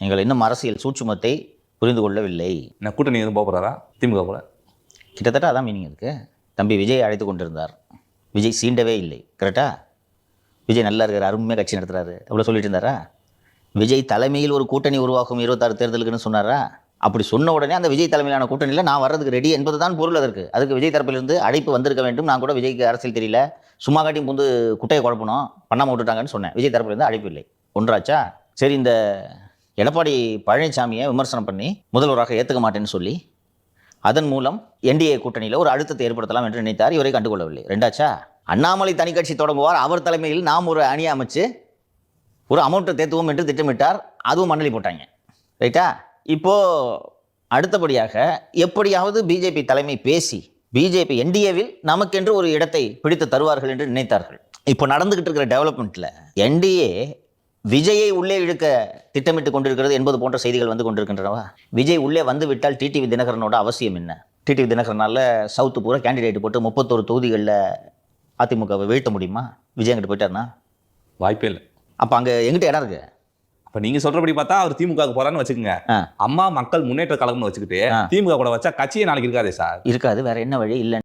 நீங்கள் இன்னும் அரசியல் சூட்சுமத்தை புரிந்து கொள்ளவில்லை. நான் கூட்டணி எதுவும் போகிறாரா திமுக போல? கிட்டத்தட்ட அதான் மீனிங் இருக்கு. தம்பி விஜய் அழைத்து கொண்டிருந்தார், விஜய் சீண்டவே இல்லை. கரெக்டா? விஜய் நல்லா இருக்கார், அருமையாக கட்சி நடத்துறாரு, அவ்வளோ சொல்லிட்டு இருந்தாரா? விஜய் தலைமையில் ஒரு கூட்டணி உருவாக்கும் 26 தேர்தலுக்குன்னு சொன்னாரா? அப்படி சொன்ன உடனே அந்த விஜய் தலைமையிலான கூட்டணியில் நான் வர்றதுக்கு ரெடி என்பது தான் பொருள். அதுக்கு விஜய் தரப்பிலிருந்து அழைப்பு வந்திருக்க வேண்டும். நான் கூட விஜய்க்கு அரசியல் தெரியல, சும்மா காட்டியும் புந்து குட்டையை குழப்பணும், பண்ணாமல் விட்டுட்டாங்கன்னு சொன்னேன். விஜய் தரப்பிலிருந்து அழைப்பு இல்லை. ஒன்றாச்சா? சரி, இந்த எடப்பாடி பழனிசாமியை விமர்சனம் பண்ணி முதல்வராக ஏற்றுக்க மாட்டேன்னு சொல்லி அதன் மூலம் என்டிஏ கூட்டணியில் ஒரு அழுத்தத்தை ஏற்படுத்தலாம் என்று நினைத்தார். இவரை கண்டுகொள்ளவில்லை. ரெண்டாச்சா? அண்ணாமலை தனி கட்சி தொடங்குவார், அவர் தலைமையில் நாம் ஒரு அணியை அமைச்சு ஒரு அமௌண்ட்டை தேத்துவோம் என்று திட்டமிட்டார். அதுவும் மண்ணலி போட்டாங்க. ரைட்டா? இப்போது அடுத்தபடியாக எப்படியாவது பிஜேபி தலைமை பேசி பிஜேபி என்டிஏவில் நமக்கென்று ஒரு இடத்தை பிடித்து தருவார்கள் என்று நினைத்தார்கள். இப்போ நடந்துகிட்டு இருக்கிற டெவலப்மெண்ட்டில் என்டிஏ விஜயை உள்ளே இழுக்க திட்டமிட்டு கொண்டிருக்கிறது என்பது போன்ற செய்திகள் வந்து கொண்டிருக்கின்றனவா? விஜய் உள்ளே வந்து விட்டால் டிடிவி தினகரனோட அவசியம் என்ன? டிடிவி தினகரனால் சவுத்து பூரா கேண்டிடேட் போட்டு 31 தொகுதிகளில் அதிமுகவை வீழ்த்த முடியுமா? விஜய் அங்கிட்டு போயிட்டார்னா வாய்ப்பே இல்லை. அப்போ அங்கே எங்கிட்ட இடம் இருக்கு. அப்போ நீங்கள் சொல்கிறபடி பார்த்தா அவர் திமுக போகிறான்னு வச்சுக்கோங்க. அம்மா மக்கள் முன்னேற்ற கழகம்னு வச்சுக்கிட்டு திமுக கூட வச்சா கட்சியே நாளைக்கு இருக்காதே சார். இருக்காது, வேற என்ன வழி இல்லை.